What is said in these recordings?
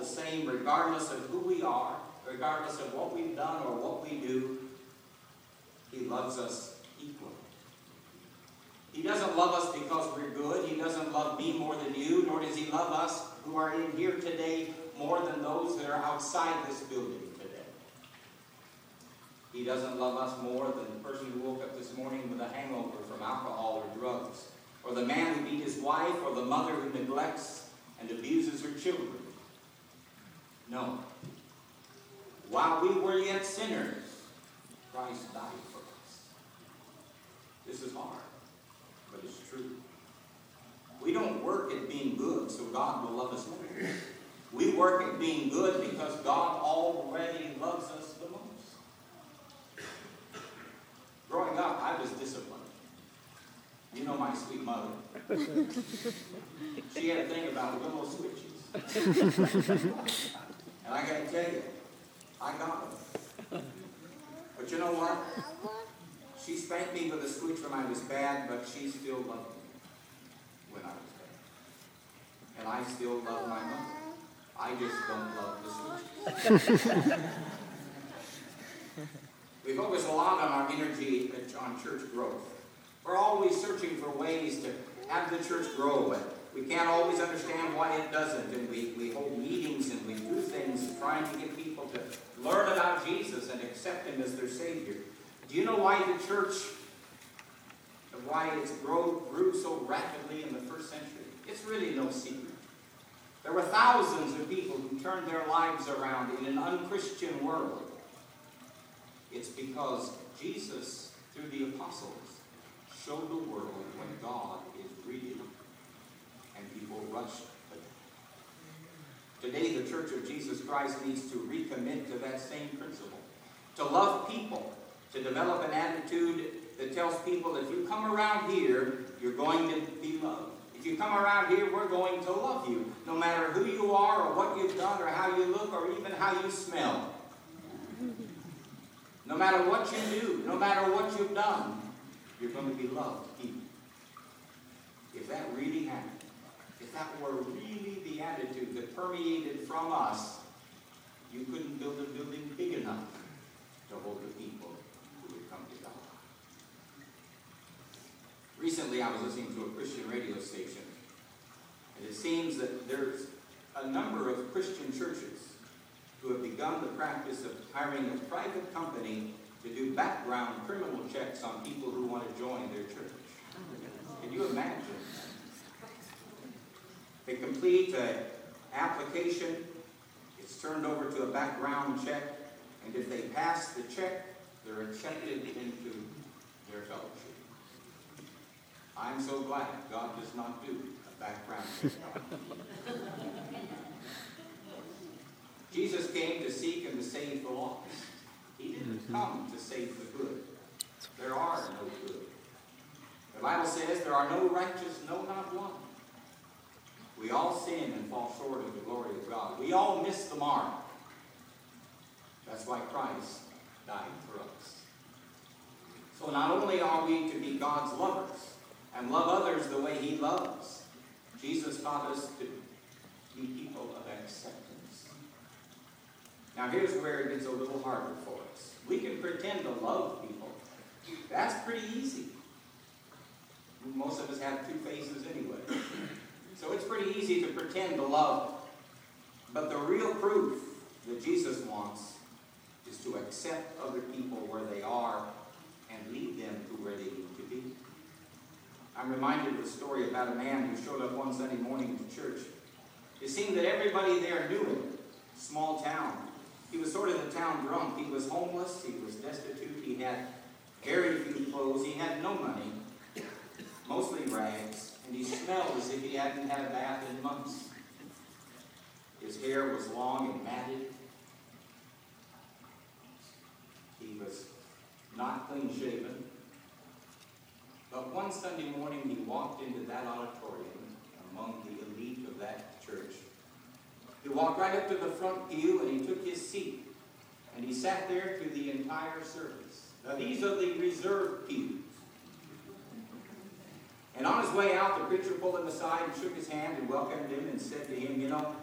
the same regardless of who we are, regardless of what we've done or what we do. He loves us equally. He doesn't love us because we're good. He doesn't love me more than you, nor does he love us who are in here today more than those that are outside this building today. He doesn't love us more than the person who woke up this morning with a hangover from alcohol or drugs, or the man who beat his wife, or the mother who neglects and abuses her children. No. While we were yet sinners, Christ died for us. This is hard, but it's true. We don't work at being good so God will love us more. We work at being good because God already loves us the most. Growing up, I was disciplined. You know my sweet mother. She had a thing about willow switches. And I got to tell you, I got them. But you know what? She spanked me with a switch when I was bad, but she still loved me when I was bad. And I still love my mother. I just don't love the switches. We focus a lot on our energy on church growth. We're always searching for ways to have the church grow, but we can't always understand why it doesn't. And we hold meetings and we do things trying to get people to learn about Jesus and accept him as their Savior. Do you know why the church, why its growth grew so rapidly in the first century? It's really no secret. There were thousands of people who turned their lives around in an unchristian world. It's because Jesus, through the apostles, showed the world when God is real, and people rushed to him. Today, the Church of Jesus Christ needs to recommit to that same principle. To love people, to develop an attitude that tells people if you come around here, you're going to be loved. If you come around here, we're going to love you, no matter who you are or what you've done or how you look or even how you smell. No matter what you do, no matter what you've done, you're going to be loved even. If that really happened, if that were really the attitude that permeated from us, you couldn't build a building big enough to hold the people who would come to God. Recently, I was listening to a Christian radio station, and it seems that there's a number of Christian churches who have begun the practice of hiring a private company to do background criminal checks on people who want to join their church. Can you imagine? They complete an application, it's turned over to a background check, and if they pass the check, they're accepted into their fellowship. I'm so glad God does not do a background check on me. Jesus came to seek and to save the lost. He didn't come to save the good. There are no good. The Bible says there are no righteous, no, not one. We all sin and fall short of the glory of God. We all miss the mark. That's why Christ died for us. So not only are we to be God's lovers and love others the way he loves, Jesus taught us to be people of acceptance. Now here's where it gets a little harder for us. We can pretend to love people. That's pretty easy. Most of us have two faces anyway. So it's pretty easy to pretend to love. But the real proof that Jesus wants is to accept other people where they are and lead them to where they need to be. I'm reminded of a story about a man who showed up one Sunday morning to church. It seemed that everybody there knew him. Small town. He was sort of the town drunk. He was homeless. He was destitute. He had very few clothes. He had no money. Mostly rags. And he smelled as if he hadn't had a bath in months. His hair was long and matted. He was not clean shaven. But one Sunday morning he walked into that auditorium among the elite of that church. He walked right up to the front pew and he took his seat. And he sat there through the entire service. Now these are the reserved pews. And on his way out, the preacher pulled him aside and shook his hand and welcomed him and said to him, you know,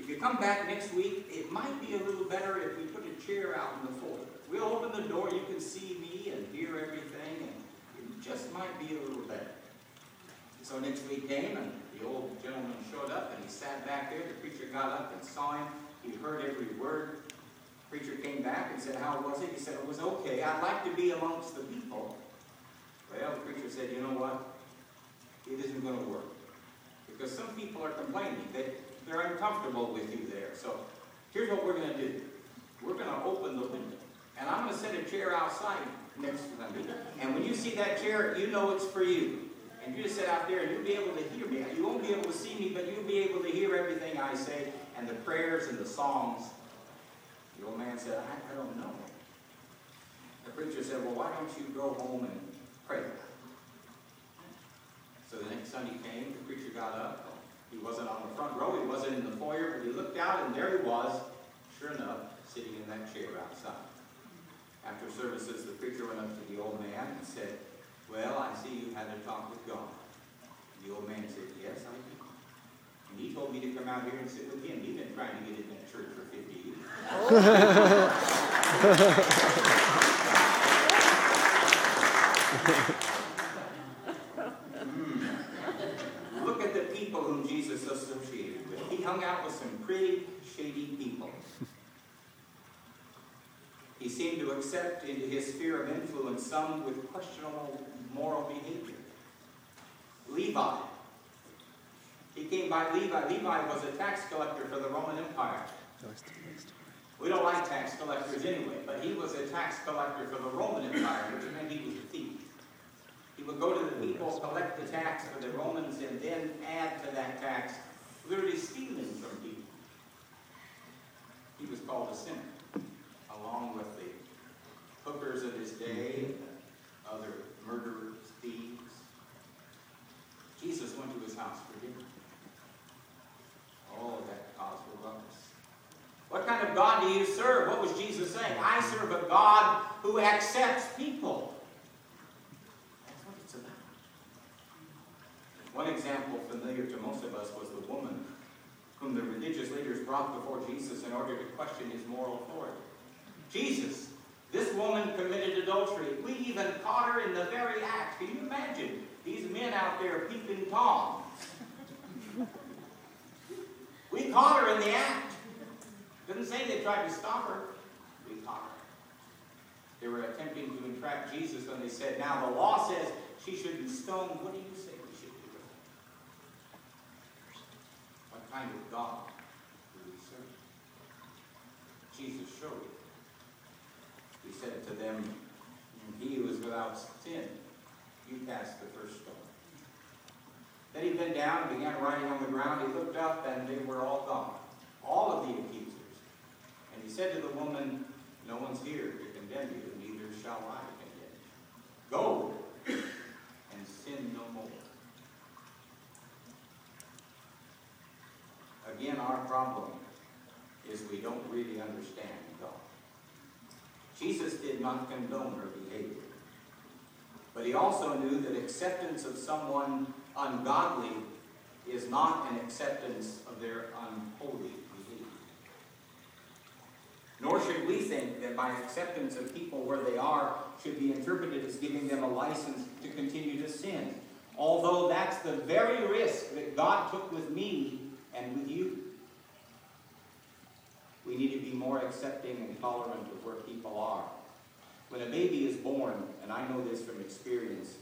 If you come back next week, it might be a little better if we put a chair out in the foyer. We'll open the door, you can see me and hear everything, and it just might be a little better. So next week came, and the old gentleman showed up, and he sat back there. The preacher got up and saw him. He heard every word. The preacher came back and said, "How was it?" He said, "It was okay. I'd like to be amongst the people." Well, the preacher said, "You know what? It isn't going to work. Because some people are complaining. They're uncomfortable with you there. So here's what we're going to do. We're going to open the window. And I'm going to set a chair outside next to me. And when you see that chair, you know it's for you. And you just sit out there and you'll be able to hear me. You won't be able to see me, but you'll be able to hear everything I say and the prayers and the songs." The old man said, I don't know. The preacher said, "Well, why don't you go home and pray?" So the next Sunday came, the preacher got up. He wasn't on the front row, he wasn't in the foyer, but he looked out and there he was, sure enough, sitting in that chair outside. After services, the preacher went up to the old man and said, "Well, I see you had a talk with God." The old man said, "Yes, I did. And he told me to come out here and sit with him. He's been trying to get in that church for 50 years. Look at the people whom Jesus associated with. He hung out with some pretty shady people. He seemed to accept into his sphere of influence some with questionable moral behavior. Levi. He came by Levi. Levi was a tax collector for the Roman Empire. We don't like tax collectors anyway, but he was a tax collector for the Roman Empire, which meant he was a thief. He would go to the people, collect the tax for the Romans, and then add to that tax, literally stealing from people. He was called a sinner, along with the hookers of his day, and other murderers, thieves. Jesus went to his house for dinner. Oh, that caused a ruckus. What kind of God do you serve? What was Jesus saying? I serve a God who accepts people. That's what it's about. One example familiar to most of us was the woman whom the religious leaders brought before Jesus in order to question his moral authority. "Jesus, this woman committed adultery. We even caught her in the very act." Can you imagine these men out there peeping Tom? "We caught her in the act." Doesn't say they tried to stop her. We caught her. They were attempting to entrap Jesus when they said, "Now the law says she should be stoned. What do you say we should do with her?" What kind of God do we serve? Jesus showed it. He said to them, "He who is without sin, you cast the first stone." Then he bent down and began writing on the ground. He looked up and they were all gone, all of the accusers. And he said to the woman, "No one's here to condemn you, neither shall I condemn you. Go and sin no more." Again, our problem is we don't really understand God. Jesus did not condone her behavior. But he also knew that acceptance of someone ungodly is not an acceptance of their unholy behavior. Nor should we think that my acceptance of people where they are should be interpreted as giving them a license to continue to sin. Although that's the very risk that God took with me and with you. We need to be more accepting and tolerant of where people are. When a baby is born, and I know this from experience,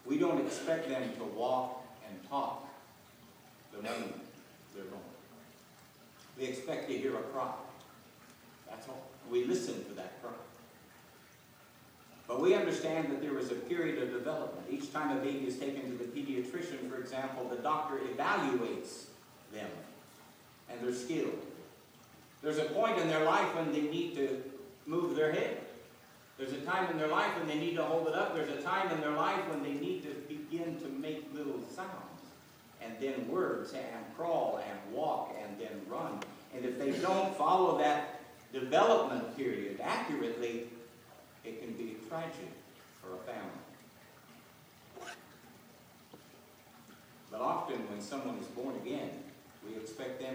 we don't expect them to walk and talk the moment they're born. We expect to hear a cry. That's all. We listen for that cry. But we understand that there is a period of development. Each time a baby is taken to the pediatrician, for example, the doctor evaluates them and their skill. There's a point in their life when they need to move their head. There's a time in their life when they need to hold it up. There's a time in their life when they need to begin to make little sounds. And then words, and crawl, and walk, and then run. And if they don't follow that development period accurately, it can be tragic for a family. But often when someone is born again, we We expect them